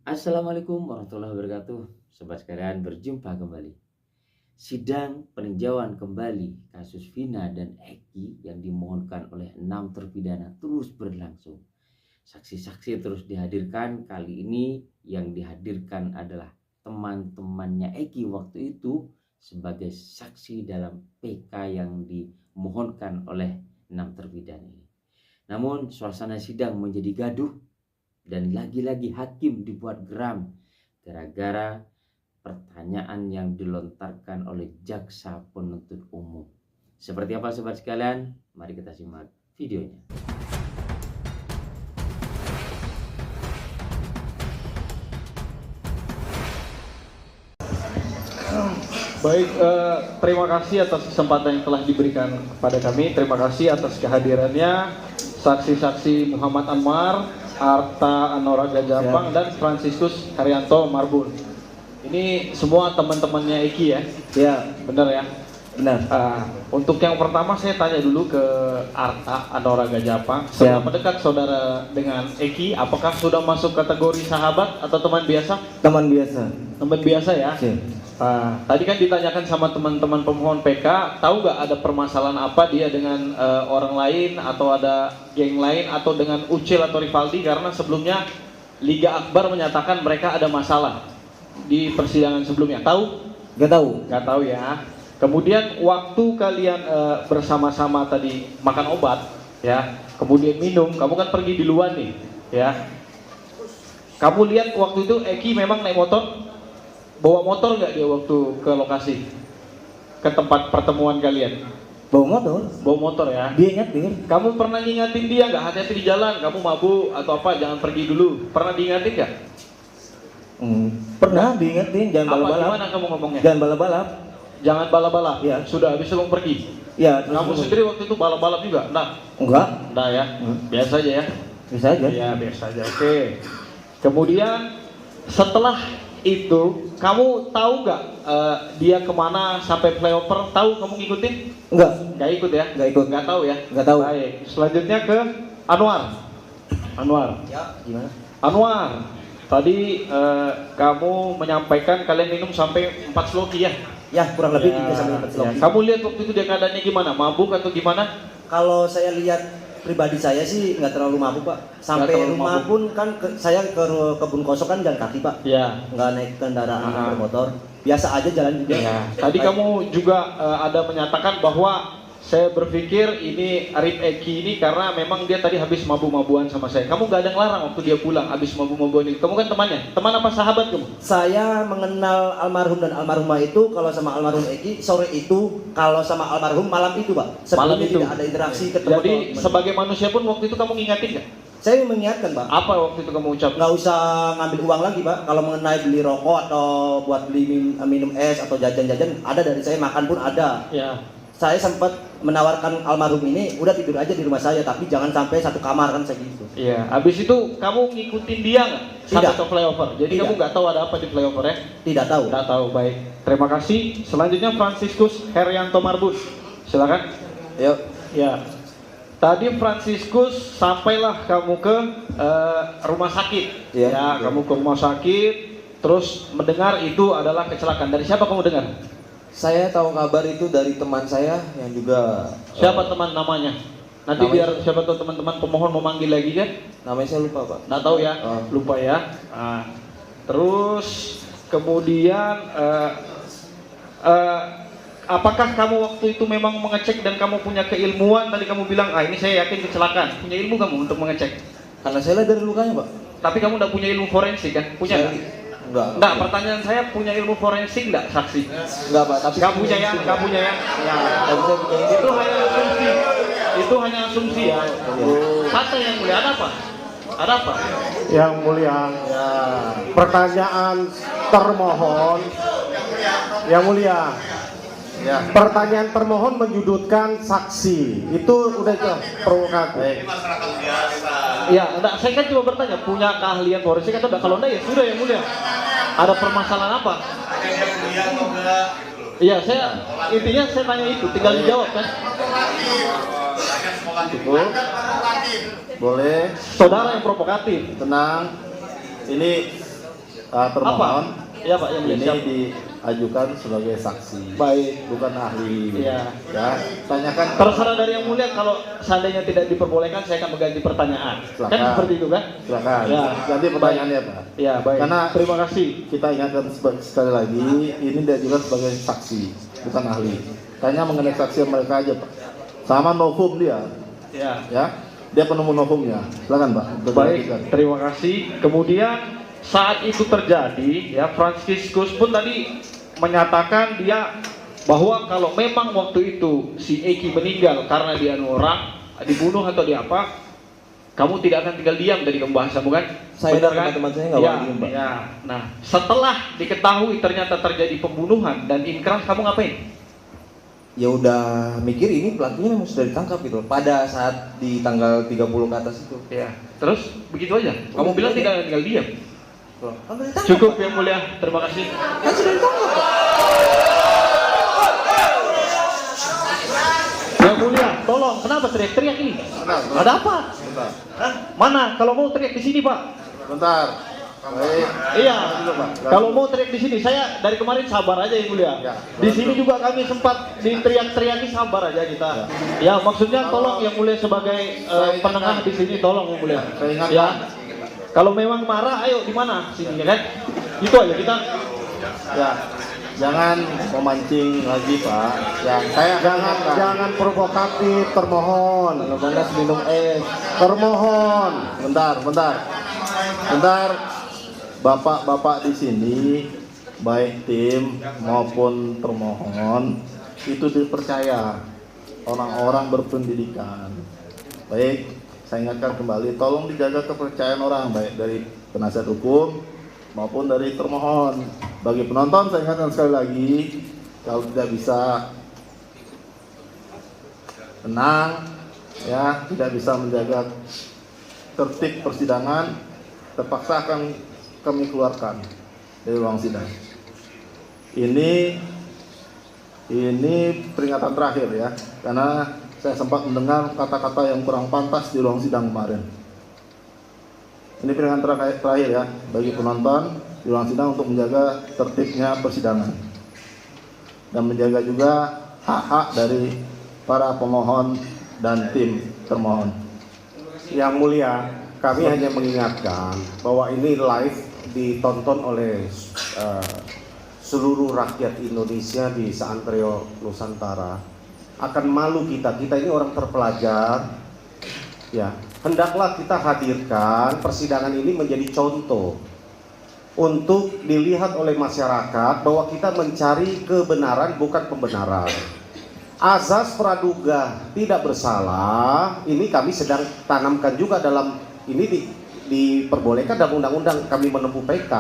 Assalamualaikum warahmatullahi wabarakatuh. Sobat sekalian, berjumpa kembali. Sidang peninjauan kembali kasus Vina dan Eki yang dimohonkan oleh 6 terpidana terus berlangsung. Saksi-saksi terus dihadirkan. Kali ini yang dihadirkan adalah teman-temannya Eki waktu itu sebagai saksi dalam PK yang dimohonkan oleh 6 terpidana ini. Namun suasana sidang menjadi gaduh dan lagi-lagi hakim dibuat geram gara-gara pertanyaan yang dilontarkan oleh jaksa penuntut umum. Seperti apa sobat sekalian? Mari kita simak videonya. Baik, terima kasih atas kesempatan yang telah diberikan kepada kami. Terima kasih atas kehadirannya saksi-saksi Muhammad Anwar, Arta Anora Gajapang, dan Franciscus Haryanto Marbun. Ini semua teman-temannya Eki ya? Ya, Benar ya? benar. Untuk yang pertama saya tanya dulu ke Arta Anora Gajapang. Seberapa dekat saudara dengan Eki? Apakah sudah masuk kategori sahabat atau teman biasa? Teman biasa. Teman biasa ya? Ya. Tadi kan ditanyakan sama teman-teman pemohon PK, tahu nggak ada permasalahan apa dia dengan orang lain atau ada geng lain atau dengan Ucil atau Rivaldi, karena sebelumnya Liga Akbar menyatakan mereka ada masalah di persidangan sebelumnya. Tahu? Gak tahu. Nggak tahu ya. Kemudian waktu kalian bersama-sama tadi makan obat, ya, kemudian minum, kamu kan pergi di luar nih, ya. Kamu lihat waktu itu Eki memang naik motor? Bawa motor nggak dia waktu ke lokasi, ke tempat pertemuan kalian? Bawa motor. Bawa motor ya. Dia nyetir. Kamu pernah ngingatin dia nggak, hati-hati di jalan, kamu mabuk atau apa, jangan pergi dulu? Pernah diingatin nggak? Pernah diingetin jangan Apa balap-balap. gimana kamu ngomongnya? Jangan balap-balap. Jangan balap-balap. Ya. Sudah habis itu kamu pergi. Ya. Kamu sendiri waktu itu balap-balap juga? Nah, Enggak. nah ya, biasa aja ya. Bisa aja. Iya biasa aja. Oke. Kemudian setelah itu kamu tahu nggak dia kemana sampai flyover? Tahu, kamu ngikutin? Enggak. Nggak ikut ya? Nggak ikut. Nggak tahu ya? Nggak tahu. Baik. Selanjutnya ke Anwar. Anwar. Ya, gimana? Anwar. Tadi kamu menyampaikan kalian minum sampai 4 sloki ya? Ya, kurang lebih Ya, 3 sampai 4 ya. sloki. Kamu lihat waktu itu dia keadaannya gimana? Mabuk atau gimana? Kalau saya lihat pribadi saya sih nggak terlalu mabuk, Pak. Sampai terlalu rumah mabuk. pun kan saya ke kebun kosong kan jalan kaki, Pak. Ya. Nggak naik kendaraan bermotor. Biasa aja jalan juga. Ya. Tadi kamu juga ada menyatakan bahwa saya berpikir ini Arif Eki ini karena memang dia tadi habis mabu-mabuan sama saya. Kamu nggak ada ngelarang waktu dia pulang habis mabu-mabuan itu. Kamu kan temannya. Teman apa sahabat kamu? Saya mengenal almarhum dan almarhumah itu kalau sama almarhum Eki sore itu, kalau sama almarhum malam itu, Pak. Malam Sebelumnya itu. tidak ada interaksi ketemu. Jadi sebagai manusia pun waktu itu kamu ngingatin nggak? Saya mengingatkan, Pak. Apa waktu itu kamu ucap? Nggak usah ngambil uang lagi, Pak. Kalau mengenai beli rokok atau buat beli minum es atau jajan-jajan, ada dari saya, makan pun ada. Ya. Saya sempat menawarkan almarhum ini, udah tidur aja di rumah saya, tapi jangan sampai satu kamar kan saya gitu. Iya. Habis itu kamu ngikutin dia nggak? Sampai Tidak. ke flyover. Jadi Tidak. kamu nggak tahu ada apa di flyover ya? Tidak tahu. Nggak tahu. Baik. Terima kasih. Selanjutnya Franciscus Haryanto Marbun. Silakan. Yuk. Ya. Tadi Franciscus sampailah kamu ke rumah sakit. Iya. Ya, kamu ke rumah sakit, terus mendengar itu adalah kecelakaan. Dari siapa kamu dengar? Saya tahu kabar itu dari teman saya yang juga Siapa teman namanya? Nanti namanya- biar siapa tahu teman-teman pemohon mau manggil lagi kan? namanya saya lupa, Pak. Nggak tahu ya, Oh. lupa ya. Nah, terus kemudian apakah kamu waktu itu memang mengecek dan kamu punya keilmuan? Tadi kamu bilang, ini saya yakin kecelakaan. Punya ilmu kamu untuk mengecek? Karena saya lihat dari lukanya, Pak. Tapi kamu nggak punya ilmu forensik kan? Punya Saya- nggak? Enggak. Enggak, pertanyaan saya punya ilmu forensik nggak saksi? Enggak, Pak. Tapi Nggak punya ya, nggak punya ya. Ya, Tapi saya punya ini. itu hanya asumsi. Itu hanya asumsi ya. Santai yang mulia, ada apa? Ada apa? Yang mulia, Ya. pertanyaan termohon. Yang mulia, Ya. pertanyaan termohon menyudutkan saksi. Itu udah itu provokatif. Baik. Ya, enggak, saya kan cuma bertanya, punya keahlian forensik atau enggak? Kalau enggak ya sudah yang mulia. Ada permasalahan apa? Iya, saya intinya saya tanya itu, tinggal dijawab kan. Cukup. Boleh. Saudara yang provokatif. Tenang. Ini termohon Ya Pak, yang mulia. ini Siap. diajukan sebagai saksi, Baik. bukan ahli. Iya. Ya, tanyakan. Terserah dari yang mulia, kalau seandainya tidak diperbolehkan saya akan mengganti pertanyaan. Silakan. Kan seperti itu kan? Silakan. Ya. Ganti pertanyaannya Pak. Ya, baik. Karena Terima kasih. kita ingatkan sekali lagi, ini diajukan sebagai saksi, bukan ahli. Tanya mengenai saksi mereka aja Pak. Sama novum dia, Ya. ya. Dia penemu novumnya. Silakan Pak. Baik, terima kasih. Kemudian saat itu terjadi, ya Franciscus pun tadi menyatakan dia bahwa kalau memang waktu itu si Eki meninggal karena dia orang dibunuh atau di apa, kamu tidak akan tinggal diam dari pembahasan, bukan? Saya Benar dan kan? teman-teman saya nggak Ya, bakal diem, Pak. ya. Nah, setelah diketahui ternyata terjadi pembunuhan dan inkrah, kamu ngapain? Ya udah mikir ini pelakunya memang sudah ditangkap gitu pada saat di tanggal 30 ke atas itu. Ya. Terus begitu aja. Kamu bilang tidak akan tinggal diam. Kan sudah ditangkap, Cukup Pak. yang mulia, terima kasih. Kan sudah ditangkap, Pak. Yang mulia, tolong, kenapa teriak-teriak ini? Ada apa? Bentar. Hah? Mana? Kalau mau teriak di sini, Pak. Bentar. Baik. Iya. Dulu, Pak. Kalau mau teriak di sini, saya dari kemarin sabar aja yang mulia. Ya. Di sini juga kami sempat diteriak-teriaki, sabar aja kita. Ya, maksudnya tolong yang mulia sebagai penengah di sini, tolong yang mulia. Saya ingatkan. Ya. Kalau memang marah, ayo di mana? Sini kan? Itu aja kita. Ya, jangan memancing lagi Pak. Yang saya jangan provokatif, termohon. Kalau panas minum es. Termohon. Bentar. Bapak-bapak di sini, baik tim maupun termohon, itu dipercaya orang-orang berpendidikan. Baik, saya ingatkan kembali, tolong dijaga kepercayaan orang, baik dari penasihat hukum maupun dari termohon. Bagi penonton, saya ingatkan sekali lagi, kalau tidak bisa tenang, ya, tidak bisa menjaga tertib persidangan, terpaksa akan kami keluarkan dari ruang sidang. Ini peringatan terakhir ya, karena saya sempat mendengar kata-kata yang kurang pantas di ruang sidang kemarin. Ini peringatan terakhir ya bagi penonton di ruang sidang untuk menjaga tertibnya persidangan dan menjaga juga hak-hak dari para pemohon dan tim termohon. Yang mulia, kami hanya mengingatkan bahwa ini live ditonton oleh seluruh rakyat Indonesia di Seantero Nusantara. Akan malu kita ini orang terpelajar. Ya, hendaklah kita hadirkan persidangan ini menjadi contoh untuk dilihat oleh masyarakat bahwa kita mencari kebenaran bukan pembenaran. Azas praduga tidak bersalah ini kami sedang tanamkan juga dalam ini diperbolehkan dalam undang-undang kami menempuh PK.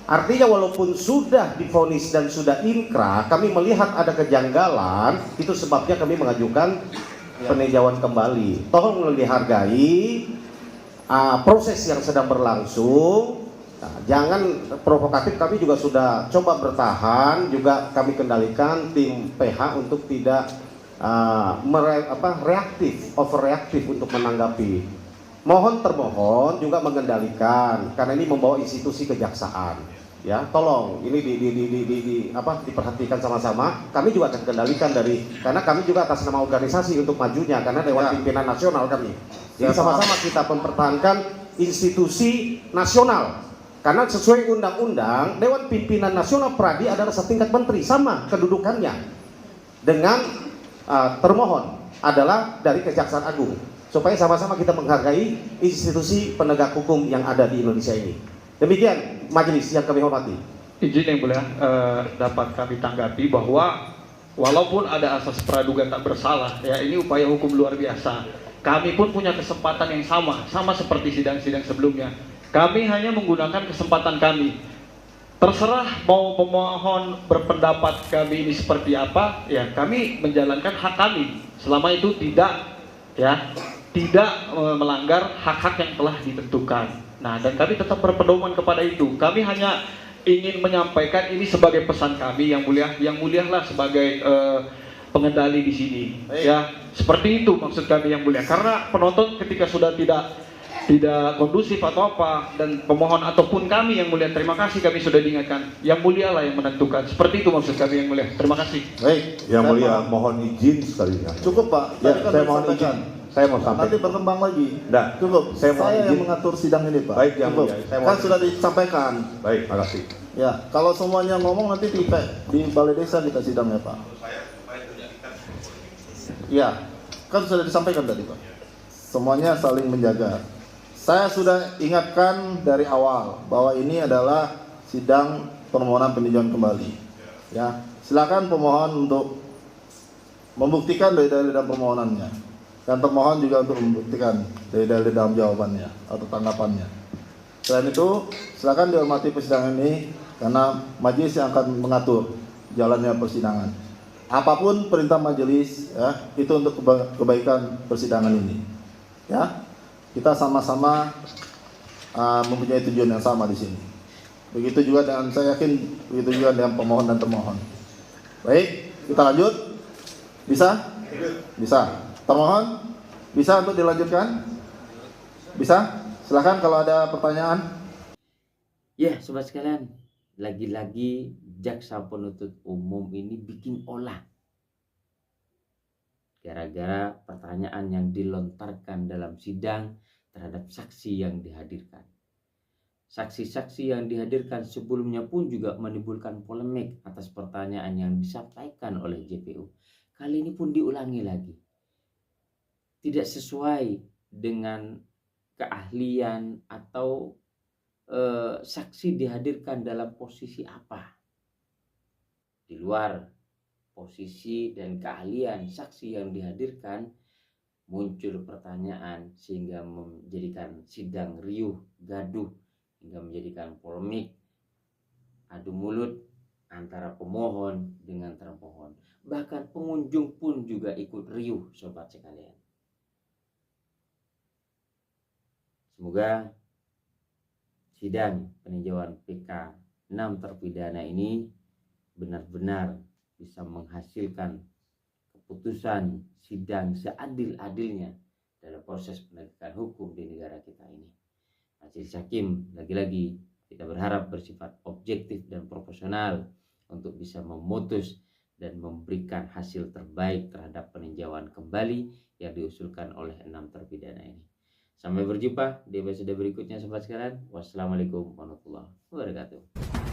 Artinya walaupun sudah divonis dan sudah inkrah, kami melihat ada kejanggalan, itu sebabnya kami mengajukan peninjauan kembali. Tolong dihargai proses yang sedang berlangsung. Nah, jangan provokatif, kami juga sudah coba bertahan, juga kami kendalikan tim PH untuk tidak overreaktif untuk menanggapi. Mohon termohon juga mengendalikan karena ini membawa institusi kejaksaan. Ya, tolong ini diperhatikan sama-sama. Kami juga akan kendalikan karena kami juga atas nama organisasi untuk majunya karena Dewan Pimpinan Nasional kami. Jadi sama-sama kita mempertahankan institusi nasional. Karena sesuai undang-undang Dewan Pimpinan Nasional Pradi adalah setingkat menteri, sama kedudukannya dengan termohon adalah dari Kejaksaan Agung. Supaya sama-sama kita menghargai institusi penegak hukum yang ada di Indonesia ini. Demikian majelis yang kami hormati. Izin yang mulia, dapat kami tanggapi bahwa walaupun ada asas praduga tak bersalah, ya ini upaya hukum luar biasa. Kami pun punya kesempatan yang sama seperti sidang-sidang sebelumnya. Kami hanya menggunakan kesempatan kami. Terserah mau pemohon berpendapat kami ini seperti apa, ya kami menjalankan hak kami. Selama itu tidak melanggar hak-hak yang telah ditentukan. Nah, dan kami tetap berpedoman kepada itu. Kami hanya ingin menyampaikan ini sebagai pesan kami yang mulialah sebagai pengendali di sini. Ya, seperti itu maksud kami yang mulia. Karena penonton ketika sudah tidak tidak kondusif atau apa, dan pemohon ataupun kami yang mulia, terima kasih, kami sudah diingatkan. Yang mulia lah yang menentukan. Seperti itu maksud kami yang mulia. Terima kasih. Baik, Yang saya mulia, mohon- mohon izin sekali ya. Cukup Pak, Ya, tadi kan saya sudah mohon disampaikan. izin. Saya mau Nanti sampaikan. berkembang lagi. Nggak. Cukup. Saya mohon yang izin. mengatur sidang ini Pak. Baik, Yang Cukup. Mulia. Saya mohon Kan izin. sudah disampaikan. Baik, makasih. Ya, kalau semuanya ngomong nanti di balai desa kita sidangnya Pak. Ya, kan sudah disampaikan tadi Pak. Semuanya saling menjaga. Saya sudah ingatkan dari awal bahwa ini adalah sidang permohonan peninjauan kembali. Ya, silakan pemohon untuk membuktikan dari dalil dan permohonannya, dan termohon juga untuk membuktikan dari dalil dalam jawabannya atau tanggapannya. Selain itu, silakan dihormati persidangan ini karena majelis yang akan mengatur jalannya persidangan. Apapun perintah majelis, ya, itu untuk kebaikan persidangan ini. Ya, kita sama-sama mempunyai tujuan yang sama di sini. Begitu juga dengan, saya yakin begitu juga dengan pemohon dan termohon. Baik, kita lanjut. Bisa? Bisa. Termohon, bisa untuk dilanjutkan? Bisa? Silakan kalau ada pertanyaan. Ya, sobat sekalian, lagi-lagi jaksa penuntut umum ini bikin olah gara-gara pertanyaan yang dilontarkan dalam sidang terhadap saksi yang dihadirkan. Saksi-saksi yang dihadirkan sebelumnya pun juga menimbulkan polemik atas pertanyaan yang disampaikan oleh JPU. Kali ini pun diulangi lagi. Tidak sesuai dengan keahlian atau saksi dihadirkan dalam posisi apa. Di luar posisi dan keahlian saksi yang dihadirkan, muncul pertanyaan sehingga menjadikan sidang riuh, gaduh, hingga menjadikan polemik, adu mulut antara pemohon dengan termohon. Bahkan pengunjung pun juga ikut riuh, sobat sekalian. Semoga sidang peninjauan PK 6 terpidana ini benar-benar bisa menghasilkan keputusan sidang seadil-adilnya dalam proses penegakan hukum di negara kita ini. Majelis Hakim lagi-lagi kita berharap bersifat objektif dan proporsional untuk bisa memutus dan memberikan hasil terbaik terhadap peninjauan kembali yang diusulkan oleh 6 terpidana ini. Sampai berjumpa di episode berikutnya sobat sekalian. Wassalamualaikum warahmatullahi wabarakatuh.